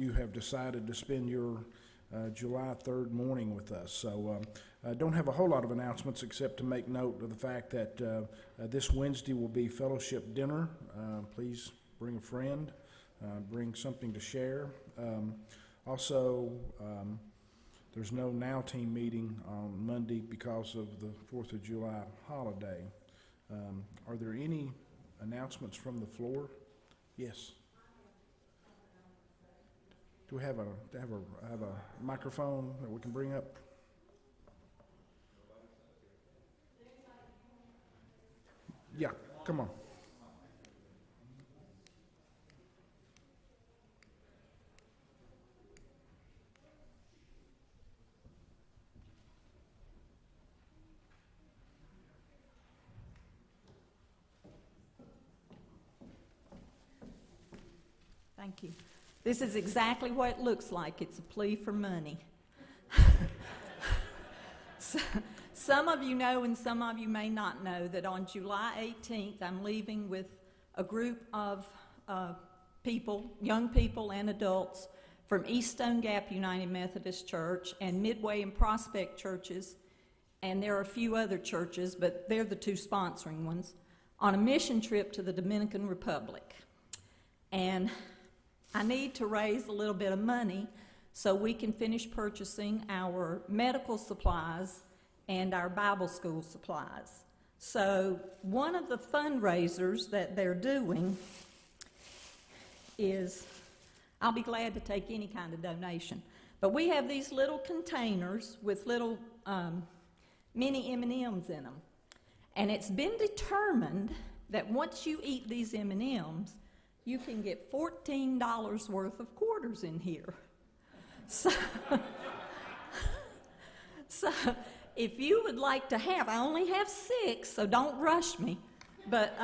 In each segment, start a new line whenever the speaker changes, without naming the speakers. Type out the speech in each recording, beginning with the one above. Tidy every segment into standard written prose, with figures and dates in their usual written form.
you have decided to spend your July 3rd morning with us. So I don't have a whole lot of announcements except to make note of the fact that this Wednesday will be fellowship dinner. Please bring a friend, bring something to share. Also, there's no Now Team meeting on Monday because of the 4th of July holiday. Are there any announcements from the floor? Yes. Do we have a microphone that we can bring up? Yeah, come on.
Thank you. This is exactly what it looks like. It's a plea for money. So, some of you know and some of you may not know that on July 18th, I'm leaving with a group of people, young people and adults, from East Stone Gap United Methodist Church and Midway and Prospect churches, and there are a few other churches, but they're the two sponsoring ones, on a mission trip to the Dominican Republic. And I need to raise a little bit of money so we can finish purchasing our medical supplies and our Bible school supplies. So one of the fundraisers that they're doing is, I'll be glad to take any kind of donation, but we have these little containers with little mini M&Ms in them. And it's been determined that once you eat these M&Ms, you can get $14 worth of quarters in here. So, if you would like to have, I only have 6, so don't rush me, but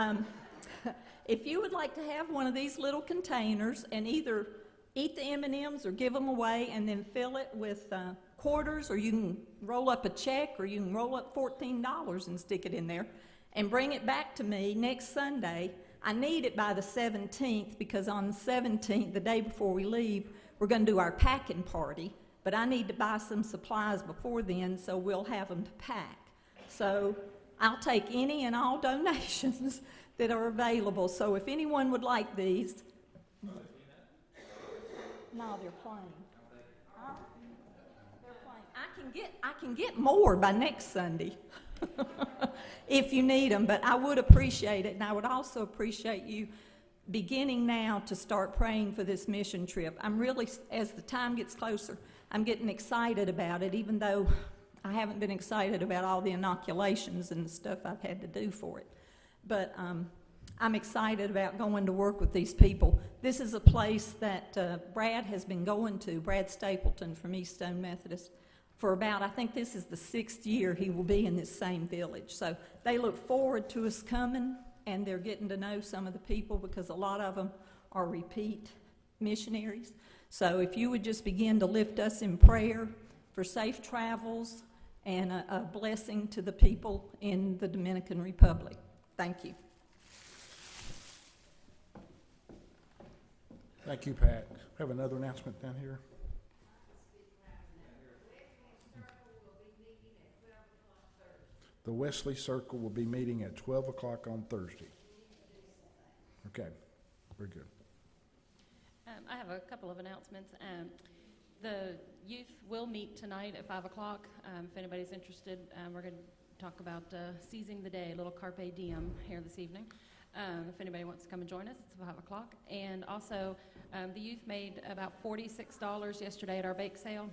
if you would like to have one of these little containers and either eat the M&Ms or give them away and then fill it with quarters, or you can roll up a check, or you can roll up $14 and stick it in there and bring it back to me next Sunday. I need it by the 17th because on the 17th, the day before we leave, we're going to do our packing party, but I need to buy some supplies before then, so we'll have them to pack. So I'll take any and all donations that are available. So if anyone would like these. No, they're plain. They're plain. I can get more by next Sunday. If you need them, but I would appreciate it, and I would also appreciate you beginning now to start praying for this mission trip. I'm really, as the time gets closer, I'm getting excited about it, even though I haven't been excited about all the inoculations and the stuff I've had to do for it. But I'm excited about going to work with these people. This is a place that Brad has been going to, Brad Stapleton from East Stone Methodist, for about, I think this is the 6th year he will be in this same village. So they look forward to us coming, and they're getting to know some of the people because a lot of them are repeat missionaries. So if you would just begin to lift us in prayer for safe travels and a blessing to the people in the Dominican Republic. Thank you.
Thank you, Pat. We have another announcement down here. The Wesley Circle will be meeting at 12 o'clock on Thursday. Okay, very good.
I have a couple of announcements. The youth will meet tonight at 5 o'clock. If anybody's interested, we're going to talk about seizing the day, a little carpe diem here this evening. If anybody wants to come and join us, it's 5 o'clock. And also, the youth made about $46 yesterday at our bake sale.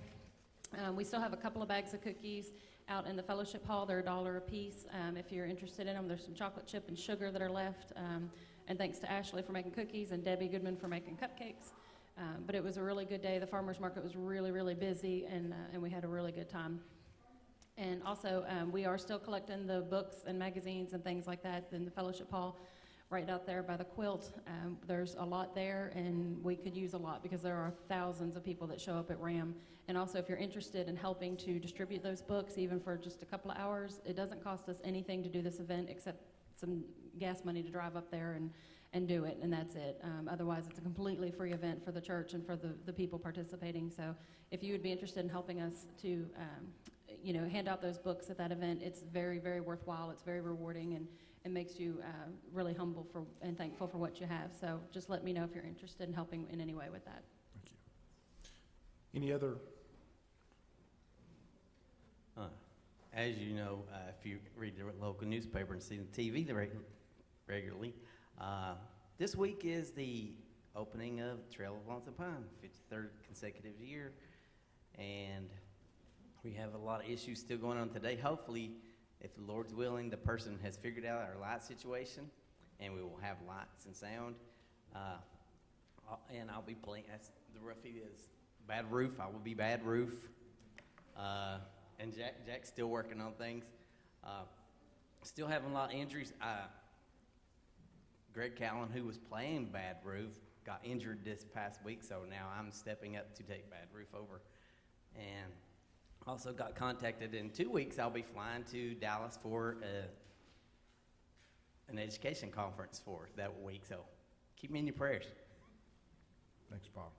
We still have a couple of bags of cookies out in the fellowship hall. They're $1 a piece. If you're interested in them, there's some chocolate chip and sugar that are left. And thanks to Ashley for making cookies and Debbie Goodman for making cupcakes. But it was a really good day. The farmers market was really, really busy, and we had a really good time. And also, we are still collecting the books and magazines and things like that in the fellowship hall right out there by the quilt. There's a lot there, and we could use a lot because there are thousands of people that show up at RAM. And also, if you're interested in helping to distribute those books, even for just a couple of hours, it doesn't cost us anything to do this event except some gas money to drive up there and do it, and that's it. Otherwise, it's a completely free event for the church and for the people participating. So if you would be interested in helping us to, hand out those books at that event, it's very, very worthwhile. It's very rewarding, and it makes you really humble and thankful for what you have. So just let me know if you're interested in helping in any way with that.
Thank you. Any other?
As you know, if you read the local newspaper and see the TV regularly, this week is the opening of Trail of Lonesome Pine, 53rd consecutive year, and we have a lot of issues still going on today. Hopefully, if the Lord's willing, the person has figured out our light situation, and we will have lights and sound. And I'll be playing, as the roofie is Bad Roof, I will be Bad Roof. And Jack's still working on things. Still having a lot of injuries. Greg Callan, who was playing Bad Roof, got injured this past week, so now I'm stepping up to take Bad Roof over. And also got contacted in 2 weeks. I'll be flying to Dallas for an education conference for that week, so keep me in your prayers.
Thanks, Paul.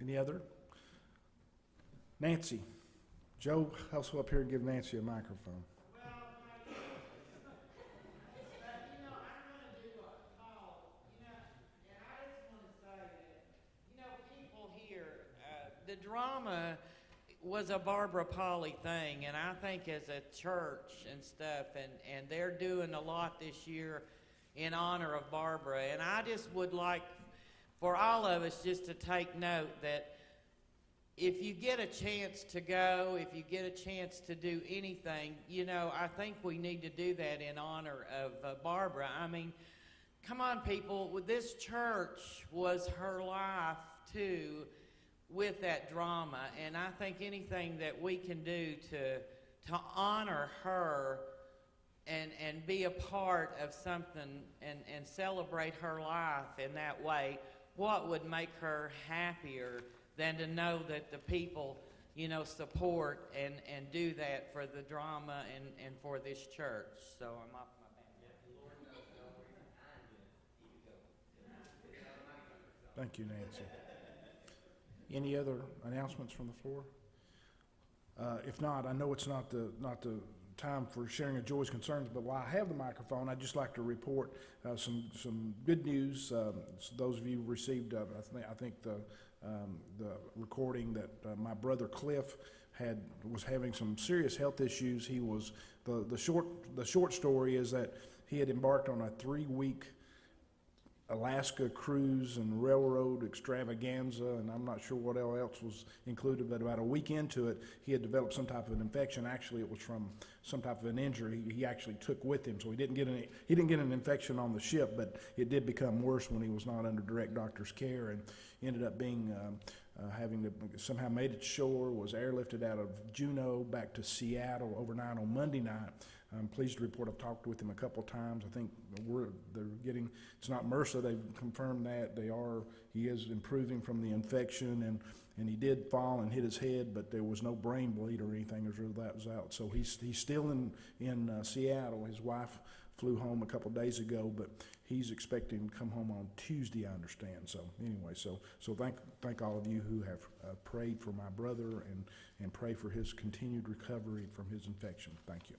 Any other? Nancy. Joe, also up here and give Nancy a microphone.
The drama was a Barbara Polly thing, and I think as a church and stuff, and they're doing a lot this year in honor of Barbara, and I just would like for all of us just to take note that if you get a chance to go, if you get a chance to do anything, I think we need to do that in honor of Barbara. I mean, come on, people, this church was her life too, with that drama, and I think anything that we can do to honor her and be a part of something and celebrate her life in that way, what would make her happier than to know that the people, support and do that for the drama and for this church. So I'm off my back.
Thank you, Nancy. Any other announcements from the floor? If not, I know it's not the time for sharing of joys concerns, but while I have the microphone, I'd just like to report some good news. Those of you who received, I think the recording that my brother Cliff was having some serious health issues. He was the short story is that he had embarked on a 3-week Alaska cruise and railroad extravaganza, and I'm not sure what else was included, but about a week into it, he had developed some type of an infection. Actually, it was from some type of an injury he actually took with him, so he didn't get an infection on the ship, but it did become worse when he was not under direct doctor's care, and ended up being having to somehow made it to shore, was airlifted out of Juneau back to Seattle overnight on Monday night. I'm pleased to report I've talked with him a couple times. I think they're getting, it's not MRSA, they've confirmed that. He is improving from the infection, and he did fall and hit his head, but there was no brain bleed or anything as that was out. So he's still in Seattle. His wife flew home a couple days ago, but he's expecting to come home on Tuesday, I understand. So anyway, so thank all of you who have prayed for my brother and pray for his continued recovery from his infection. Thank you.